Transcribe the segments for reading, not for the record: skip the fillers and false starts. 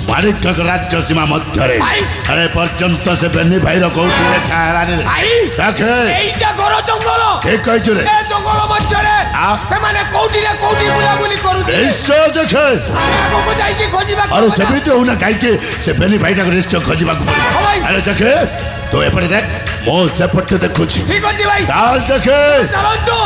ମାଣିକ ରାଜ୍ୟ ସୀମା ମଧ୍ୟରେ ଆରେ ପର୍ଯ୍ୟନ୍ତ ସେ ବେନି ଭାଇର କୋଉଠି ଲେଖା ହେଲାନି ଦେଖେ এইটা ঘর জঙ্গল ঠিক କହିଛୁ ରେ ଏ ଜଙ୍ଗଲ ମଧ୍ୟରେ ସେମାନେ କୋଉଠି ନା କୋଉଠି ବୁଲାବୁଲି କରୁଥିଲେ ନିଶ୍ଚୟ ଦେଖେ ଆଗକୁ ଯାଇକି ଖୋଜିବାକୁ ଆରେ ଯେମିତି ହଉନା କାହିଁକି ସେ ବେନି ଭାଇଟାକୁ ନିଶ୍ଚୟ ଖୋଜିବାକୁ ପଡ଼ିବ ଆରେ ଦେଖେ ତୁ ଏପଟେ ଦେଖ ମୁଁ ସେପଟେ ଦେଖୁଛି ଠିକ ଅଛି ଭାଇ ଚାଲ ଦେଖେ ଚାଲନ୍ତୁ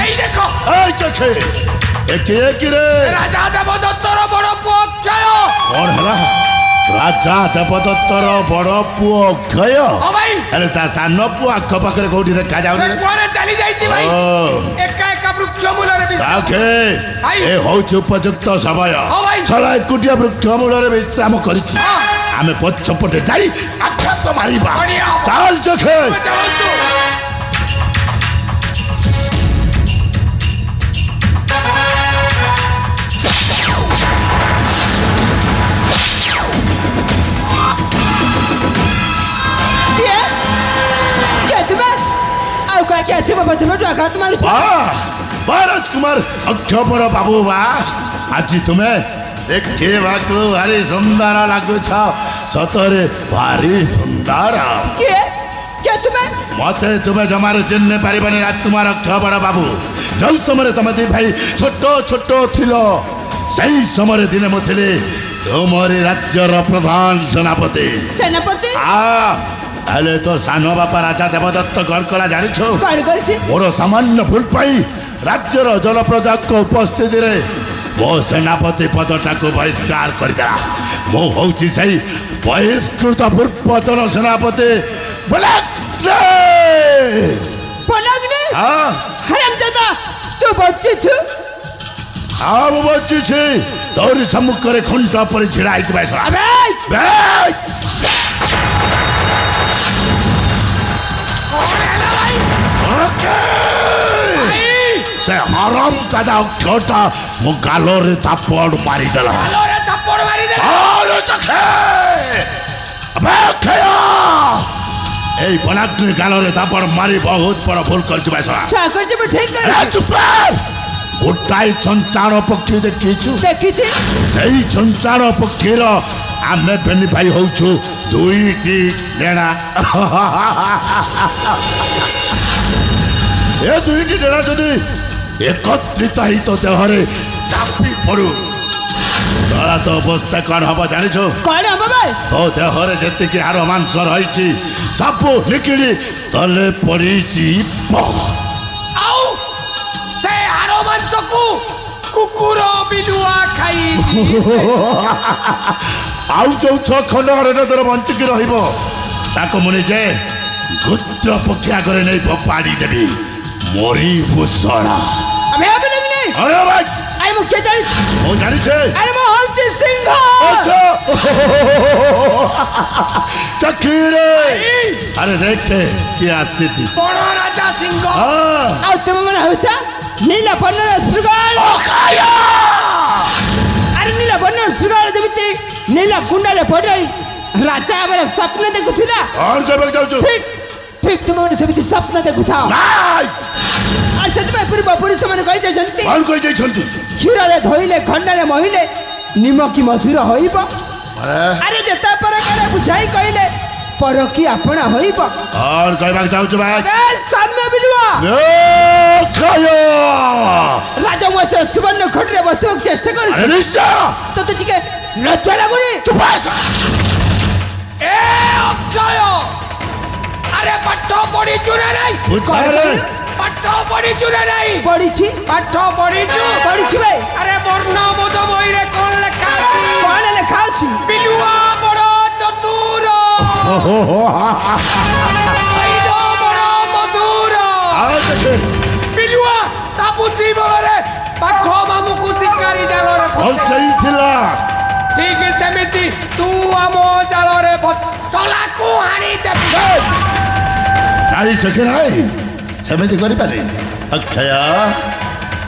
এই দেখো এই দেখে একে রে রাজা দেবদত্তর বড় পুଅ অক্ষয় କଣ ହେଲା ରାଜା ଦେବଦତ୍ତର ବଡ ପୁଅ ଅକ୍ଷୟ ଭାଇ ଆରେ ତା ସାନ ପୁଅ ଆଖପାଖରେ କୋଉଠି ଦେଖାଯାଉନି ସେ କୁଆଡେ ଚାଲି ଯାଇଛି ଭାଇ ଏକା ଏକା ବୃକ୍ଷ ମୂଳରେ ତାକେ ଏ ହଉଛି ଉପଯୁକ୍ତ ସମୟ ଛଡ଼ା ଏକୁଟିଆ ବୃକ୍ଷ ମୂଳରେ ବିଶ୍ରାମ କରିଛି ଆମେ ପଛପଟେ ଯାଇ ଆଘାତ ମାରିବା ଚାଲ ଚଖେ ରାଜକୁମାର ଅକ୍ଷୟପର ବାବୁ ବା ଆଜି ତୁମେ ଦେଖିବାକୁ ଭାରି ସୁନ୍ଦର ଲାଗୁଛ ସତରେ ଭାରି ସୁନ୍ଦର ମତେ ତୁମେ ଜମାରୁ ଚିହ୍ନି ପାରିବନି ରାଜକୁମାର ଅକ୍ଷୟପର ବାବୁ ଯୋଉ ସମୟରେ ତମେ ଦି ଭାଇ ଛୋଟ ଛୋଟ ଥିଲ ସେଇ ସମୟରେ ଦିନେ ମୁଁ ଥିଲି ତୁମରି ରାଜ୍ୟର ପ୍ରଧାନ ସେନାପତି ହେଲେ ତ ସାନ ବାପା ରାଜା ଦେବଦତ୍ତ କଣ କଲା ଜାଣିଛୁ ମୋର ସାମାନ୍ୟ ଭୁଲ ପାଇଁ ରାଜ୍ୟର ଜନପ୍ରଜାଙ୍କ ଉପସ୍ଥିତିରେ ମୋ ସେନାପତି ପଦଟାକୁ ବହିଷ୍କାର କରିଦେଲା ମୁଁ ହଉଛି ସେଇ ବହିଷ୍କୃତ ପୂର୍ବତନ ସେନାପତି ମୁଁ ବଞ୍ଚିଛି ତୋରି ସମ୍ମୁଖରେ ଖୁଣ୍ଟ ପରି ଛିଡା ହେଇଥିବା ସେ ହରମ ଦାଦା ଅକ୍ଷୟଟା ମୋ ଗାଲରେ ଥାପଡ଼ ମାରିଦେଲା এই বনাগ্নি গালরে তাপড় মারি বহুত বড় ভুল করছি ভাইসরা গোটাই চঞ্চাণ পক্ষী দেখিছু সেই চঞ্চাণ পক্ষীর ଆମେ ବେନି ଭାଇ ହଉଛୁ ଦୁଇଟି ଡେଣା ଏ ଦୁଇଟି ଡେଣା ଯଦି ଏକତ୍ରିତ ହେଇ ତୋ ଦେହରେ ଚାପି ପଡୁ ତୋର ତ ଅବସ୍ଥା କଣ ହବ ଜାଣିଛୁ ତୋ ଦେହରେ ଯେତିକି ହାଡ଼ ମାଂସ ରହିଛି ସବୁ ନିକିଡ଼ି ତଳେ ପଡ଼ିଛି ଆଉ ସେ ହାଡ଼ ମାଂସକୁ କୁକୁର ବିଲୁଆ ଖାଇ ଆଉ ଯୋଉ 6 ଖଣ୍ଡ ହାଡ଼ ତୋର ବଞ୍ଚିକି ରହିବ ତାକୁ ମୁଁ ନିଜେ ଗୁତ୍ର ପକ୍ଷୀ ଆଗରେ ନେଇ ଫୋପାଡ଼ି ଦେବି ମରି ଭୂଷଣ ମୁଁ ଜାଣିଛେ ଚକ୍ଷୁରେ ଆରେ ଦେଖେ କିଏ ଆସିଛି ବଡ଼ ରାଜା ସିଂହ ଆଉ ତୁମେ ମାନେ ହଉଛ ନୀଳ ବର୍ଣ୍ଣର ଶୃଗାଳ ଆରେ ନୀଳ ବର୍ଣ୍ଣର ଶୃଗାଳ ଯେମିତି ନୀଳ କୁଣ୍ଡରେ ପଡି ରାଜା ଆମର ସ୍ୱପ୍ନ ଦେଖୁଥିଲା କଣ କହିବାକୁ ଯାଉଛୁ ଠିକ ଠିକ ତୁମେ ମାନେ ସେମିତି ସ୍ୱପ୍ନ ଦେଖୁଥାଅ আর ସେଥିପାଇଁ ପୂର୍ବପୁରୁଷମାନେ କହିଯାଇଛନ୍ତି କଣ କହିଯାଇଛନ୍ତି କ୍ଷୀରରେ ଧୋଇଲେ ଖଣ୍ଡରେ ମହିଲେ ନିମକି ମଧୁର ହୋଇବ ଆରେ ଯେତେ ପ୍ରକାର ବୁଝାଇ କହିଲେ ପରକି ଆପଣା ହୋଇବ କଣ କହିବାକୁ ଯାଉଛୁ ଭାଇ ସାମ୍ୟ ବିଲୁଆ ରାଜମହସର ସୁବର୍ଣ୍ଣ ଖଟରେ ବସିବାକୁ ଚେଷ୍ଟା କରୁଛି ତତେ ଟିକେ ଲଜ୍ଜା ଲାଗୁନି ଏ ଅକ୍ଷୟ ଆରେ ପାଠ ପଢିଛୁ ନା ନାଇଁ ପାଠ ପଢିଛୁ ନା ନାଇଁ ପଢିଛି ପାଠ ପଢିଛୁ ପଢିଛି ଭାଇ ଆରେ ବର୍ଣ୍ଣବୋଧ ବହିରେ କଣ ଲେଖା ଅଛି କଣ ଲେଖା ଅଛି ବିଲୁଆ ବଡ ଚତୁର ବଡ ମଧୁର ବିଲୁଆ ତା ବୁଦ୍ଧି ବଳରେ ପାଖ ମାମୁକୁ ଶିକାରୀ ଜାଲରେ ସେଇଥିଲା ଠିକ ସେମିତି ତୁ ଆମ ଜାଲରେ ଚଲାକୁ ହାଣି ଦେବୁ ନାଇଁ ଚକି ନାଇଁ ସେମିତି କରିପାରେ ଅକ୍ଷୟ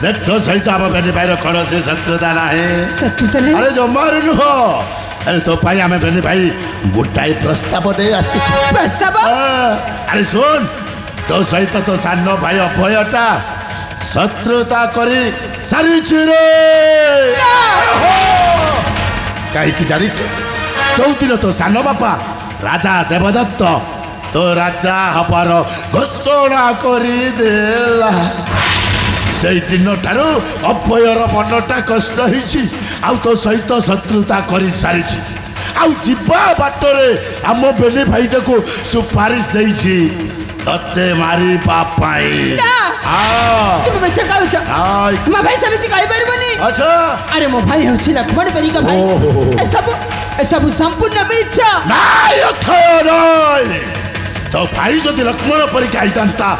देख तो सहित आम बेनी भाई कौन से शत्रुता ना शत्रुता नहीं अरे जमार नुह अरे तो पाई आम बेनी भाई गोटाए प्रस्ताव नहीं आसी प्रस्ताव अरे सुन तो सहित तो सान भाई अभयटा शत्रुता करी सारी कहीं जानी चौदिन तो सान बापा राजा देवदत्त तो राजा हबार घोषणा करदेला से दिन ठारू अभयर मनटा कष्ट हो तो सहित शत्रुता कर सारी आवा बाटरे आम बेली भाईटा को सुपारिश देती तत्ते मारी पापाई तुम बच्चा का बच्चा मां भाई समिति कहि परबनी अच्छा अरे मो भाई होछि लक्ष्मण परी का भाई ए सब संपूर्ण मिच्छा नाय अथय तो भाई जदि लक्ष्मण परी का आइतांता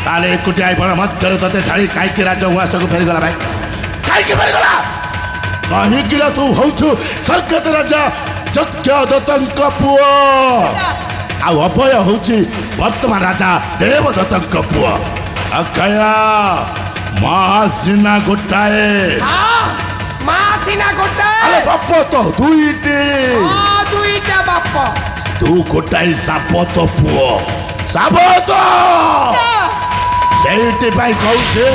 ताले एकुटी आई बड़ा मत कर तते छाड़ी काई के राजा उवास को फेर गला भाई काई के फेर गला कहि किला तू होछु सरकत राजा जक्य दत्तंक पुओ आ अभय होछि वर्तमान राजा देवदत्तंक पुओ अखया महासिना गोटाए मासिना गोटाए अरे बाप तो दुईटी दुईटा बाप तू गोटाए साप तो पुओ साप तो ସେଇଠି ପାଇଁ କହୁଛେ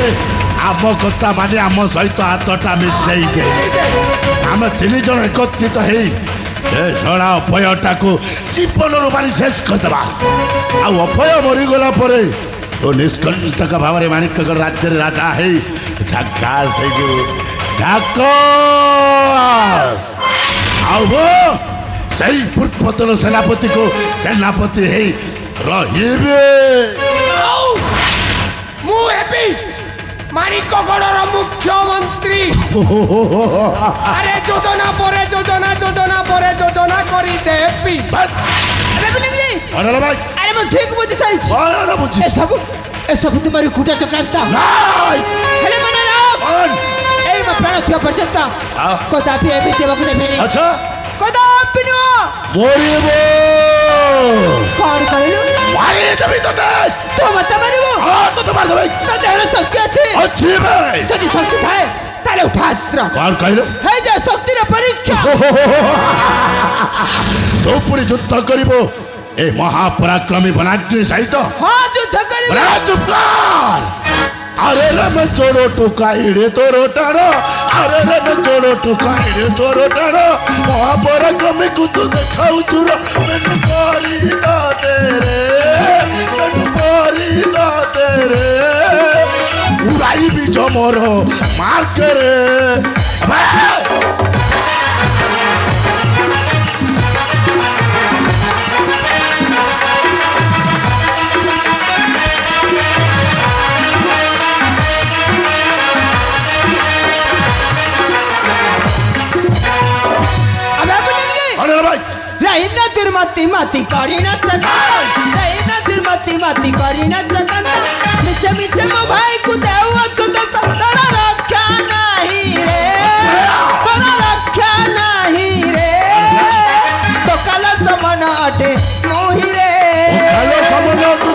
ଆମ କଥା ମାନେ ଆମ ସହିତ ହାତଟା ମିଶାଇ ଦେ ଆମେ ତିନି ଜଣ ଏକତ୍ରିତ ହେଇ ଏ ଶଳା ଅଭୟଟାକୁ ଜୀବନରୁ ମାରି ଶେଷ କରିଦେବା ଆଉ ଅଭୟ ମରିଗଲା ପରେ ତୁ ନିଷ୍କଣ୍ଟକ ଭାବରେ ମାଣିକଙ୍କ ରାଜ୍ୟରେ ରାଜା ହେଇ ଝାକାସ ହେଇଯିବୁ ଝାକାସ ଆଉ ସେଇ ପୂର୍ବତନ ସେନାପତିକୁ ସେନାପତି ହେଇ ରହିବେ ମୁଁ ହେବି ମାଣିକଗଡ଼ର ମୁଖ୍ୟମନ୍ତ୍ରୀ ଆରେ ଯୋଜନା ପରେ ଯୋଜନା ଯୋଜନା ପରେ ଯୋଜନା କରିଦେବି बस अरे बुलेंगे अरे भाई अरे मैं ठीक बुझ साइज अरे बुझी ए सब तुम्हारी कुटा चक्रांता नाय हेले मने राम कौन ए मैं प्राण थियो पर्यंत कदापि एबि देबकु देबेनी अच्छा कदापि नो मोरिबो कौन कहलो मारी देबी तते तो मत मारिबो हां तो मार देबे तो देहर शक्ति अच्छी भाई যদি শক্তি থাকে তাহলে উঠাস্ত্র कौन कहलो हे जे শক্তির পরীক্ষা तो पूरी युद्ध करिबो ए महापराक्रमी बनाट्री सहित हां युद्ध करिबो राजकुमार अरे रे मैं चोरो टुकाई रे तो रोटारो अरे रे मैं चोरो टुकाई रे तो रोटारो महापराक्रमी को तू देखाऊ चुरो मैंने मारी दा तेरे मैंने मारी दा तेरे उड़ाई भी जमरो मार के रे রাইনা দুর্মতি মাতি করি না চকান্তা রাইনা দুর্মতি মাতি করি না চকান্তা মিছে মিছে মো ভাই কু দেও অন্তত তোর রক্ষা নাহি রে তোর রক্ষা নাহি রে তো কাল সমন অটে মোহি রে কালো সমন অটে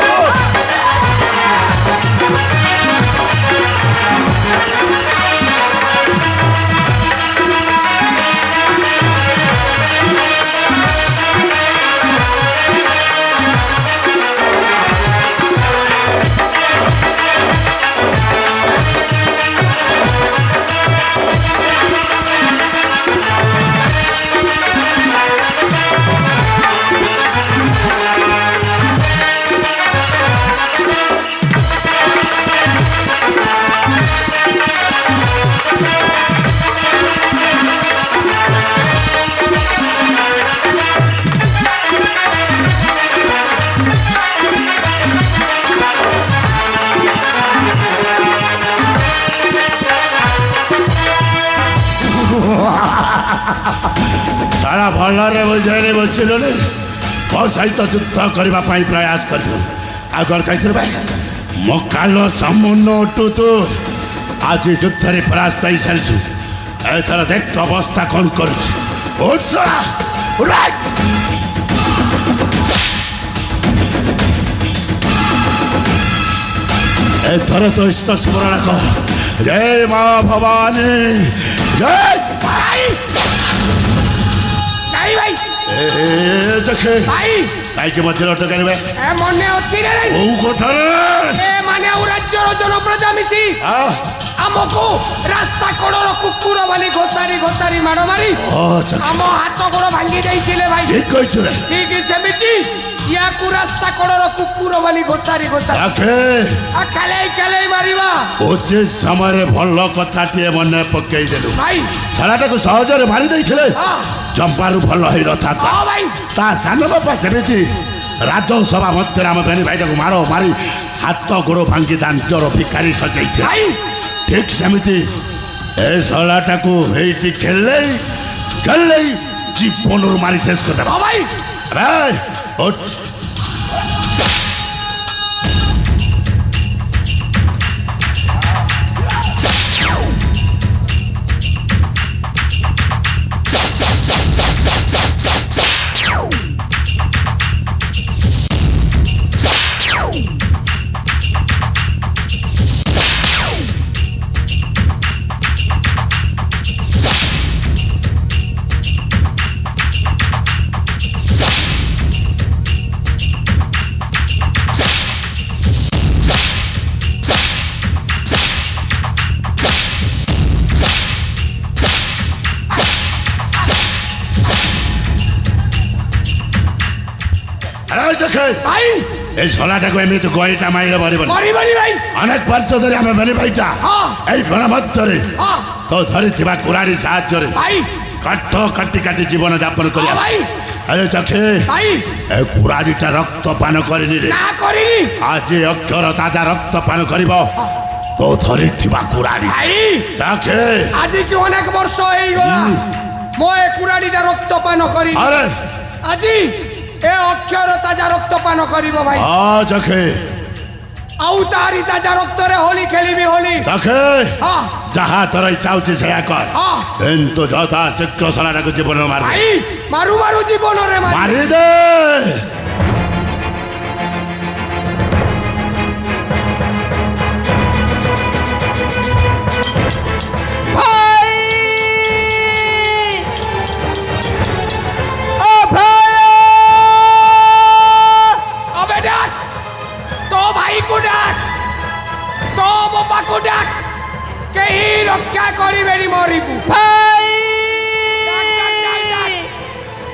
सारा भलरे बुझे बचिल मो सहित युद्ध करने प्रयास कर आगर कही भाई मो काल सामुन उठू तू आज युद्ध में परास्त हो सारी एथर देख अवस्था कौन कर ଏଥର ତ ଇଷ୍ଟ ସ୍ମରଣ କର। ଜୟ ମା ଭବାନୀ ଜୟ। ଭାଇ ନାଇଁ ଭାଇ ଏ ଦେଖେ ଭାଇ କାହିଁକି ମଝିରେ ଅଟକାଣିବେ ଏ ମନେ ଅଛି ରେ ନାଇଁ କୋଉ କଥାରେ ଏ ମାନେ ଆଉ ରାଜ୍ୟର ଜନପ୍ରଜା ମିଶି ଆମକୁ ରାସ୍ତା କଡ଼ର କୁକୁର ବୋଲି ଘୋଷାରି ମାଡ଼ ମାରି ଆମ ହାତ ଗୋଡ଼ ଭାଙ୍ଗି ଦେଇଥିଲେ ଭାଇ। ଠିକ କହିଛୁ ରେ। ଠିକ ସେମିତି ইয়াকু রাস্তা কড়র কুকুর বলি ঘোষারি খেলেই মারিবা। উচিত সময় ভাল কথাটিয়ে মনে পকাই দেলু ভাই শালাটাকে সহজরে মারি ଦେଇଥିଲେ ଚମ୍ପାରୁ ଭଲ ହେଇନଥାନ୍ତା। ভাই ତା ସାନ ବାପା ଯେମିତି ରାଜସଭା ମଧ୍ୟରେ ଆମ ବେଣୀ ଭାଇଟାକୁ ମାରି ହାତ ଗୋଡ଼ ଭାଙ୍ଗି ଦାଣ୍ଡର ଭିକାରୀ ସଜେଇଥିଲେ ଭାଇ ଠିକ ସେମିତି ଏ ଶଳାଟାକୁ ହେଇଠି ଖେଳେଇ ଜୀବନରୁ ମାରି ଶେଷ କରିଦେବା। ভাই ভাই এই শলাটাকে এমনি গয়টা মাইলে মরিবনি ভাই অনেক বর্ষ ধরে আমি বেণী ভাইটা এই বন মধ্যে তো ধরিଥିବା কুরারি সাহায্যরে ভাই কাঠ কাটি জীবন যাপন করি ভাই আরে চক্ষে ভাই এ কুরারিটা রক্ত পান করিনি রে না করিনি আজ অক্ষর তাজা রক্ত পান করিব তো ধরিଥିବା কুরারি ভাই চক্ষে আজ কি অনেক বর্ষ হইগলা মো এ কুরাড়িটা রক্তপান করি আরে আজি এ অক্ষর তাজা রক্তপান করিব ভাই চক্ষে আউ তারি তাজা রক্তরে হোলি খেলিবি হোলি চক্ষে হ্যাঁ যাহা তোর ইচ্ছা হচ্ছে সেয়া কর হ্যাঁ কিন্তু যথা শীঘ্র শলাটাকে জীবন মার ভাই মারু জীবনরে মারি দে ভাই ও ভাই अबे डाक तो भाई को डाक तो बाबा को डाक कहीं रक्षा करी बेरी मरिबू ভাই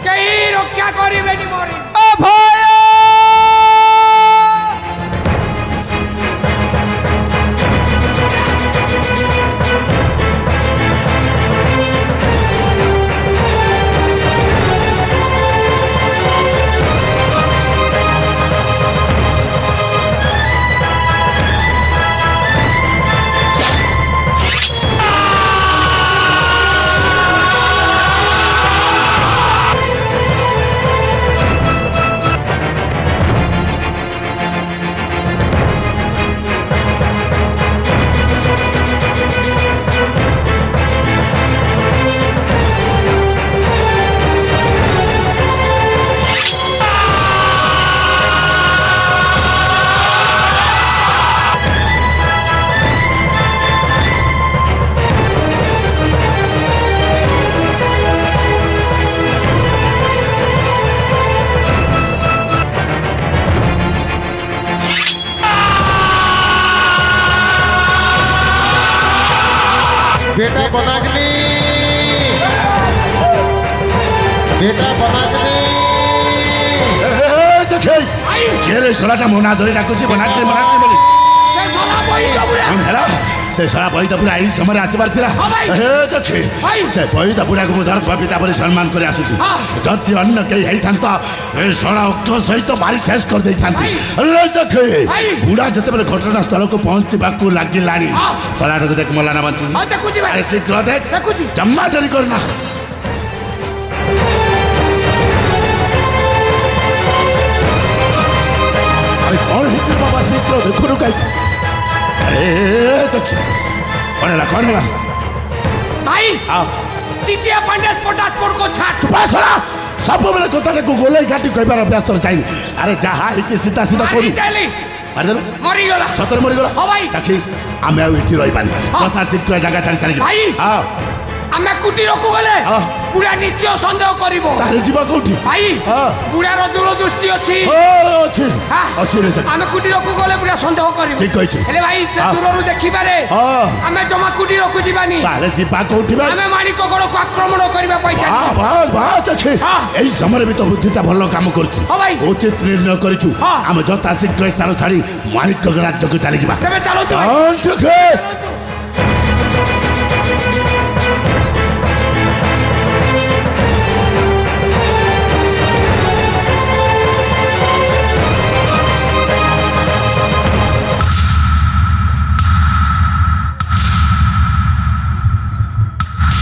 कहीं रक्षा करी बेरी मरिबू ও ভাই बेटा बनागनी बेटा बनागनी চক্ষে কে রে শলাটা মোনা ধরে ডাকুছি বনাতে বলি से सोना बोई दबुरे হেরা সে সারা বৈদপুরা এই সময় আসবার ଥିଲା চক্ষে সে বৈদপুরাকে মু ধর্ম পিতা পরি সম্মান করে আসুছি যদি অন্য কেই ହେଇଥାନ୍ତ ଏ ଶଳା ଅକ୍ଷ ସହିତ ମାରି ଶେଷ କରିଦେଇଥାନ୍ତି ଚକ୍ଷେ ବୁଢ଼ା ଯେତେବେଳେ ଘଟଣା ସ୍ଥଳକୁ ପହଞ୍ଚିବାକୁ ଲାଗିଲାଣି ଶଳାଟାକୁ ଦେଖ ମଲା ନା ବଞ୍ଚିଛି हां देखुची भाई ଆରେ ଶୀଘ୍ର ଦେଖ देखुची ଜମା ଡେରି କରନା আরে কଣ ହେଇଛି ରେ ବାବା ଶୀଘ୍ର ଦେଖୁନୁ କାହିଁକି ଆରେ ଚକ୍ଷେ କଣ ହେଲା भाई ଆଉ चिचिया पांडे स्पोर्ट को छाट ବାସରା ସବୁବେଳେ କଥାଟାକୁ ଗୋଲେଇ ଘାଟି କହିବାର ଅଭ୍ୟାସ ତୋର ଚାହିଁନି ଆରେ ଯାହା ହେଇଛି ସିଧା ସିଧା କରୁ मारी देली ମାରିଦେଲୁ ମରିଗଲା ସତରେ ମରିଗଲା ହଁ ଭାଇ। ତାକି ଆମେ ଆଉ ଏଠି ରହିବାନି ହଁ। ଯଥା ଶୀଘ୍ର ଜାଗା ଛାଡ଼ି ଚାଲିଯିବା ଭାଇ। ହଁ ଆମେ କୁଟୀରକୁ ଗଲେ ହଁ। ବୁଢା ନିଶ୍ଚୟ ସନ୍ଦେହ କରିବ ତାହେଲେ ଯିବା କୋଉଠି ଭାଇ ହଁ। ବୁଢାର ଦୂରଦୃଷ୍ଟି ଅଛି ଓ, ଅଛି ହଁ। ଅଛି ରେ ସେଠି। ଆମେ କୁଟୀରକୁ ଗଲେ ବୁଢା ସନ୍ଦେହ କରିବ ଠିକ କହିଛି। ହେଲେ ଭାଇ ସେ ହଁ। ଦୂରରୁ ଦେଖିପାରେ ହଁ। ଆମେ ଜମା କୁଟୀରକୁ ଯିବାନି ତାହେଲେ ଯିବା କୋଉଠି ବା ଆମେ ମାଣିକ ଘରକୁ ଆକ୍ରମଣ କରିବା ପାଇଁ ଚାଲିବା। ବାସ୍ ବାସ୍ ଅଛି ହଁ। ଏଇ ସମୟରେ ବି ତ ବୁଦ୍ଧିଟା ଭଲ କାମ କରୁଛି ହଁ ଭାଇ। ଉଚିତ ନିର୍ଣ୍ଣୟ କରିଛୁ ହଁ। ଆମେ ଯଥା ଶୀଘ୍ର ସ୍ଥାନ ଛାଡ଼ି ମାଣିକ ରାଜ୍ୟକୁ ଚାଲିଯିବା ତେବେ ଚାଲନ୍ତୁ ଭାଇ। ଚାଲ ଟିକେ।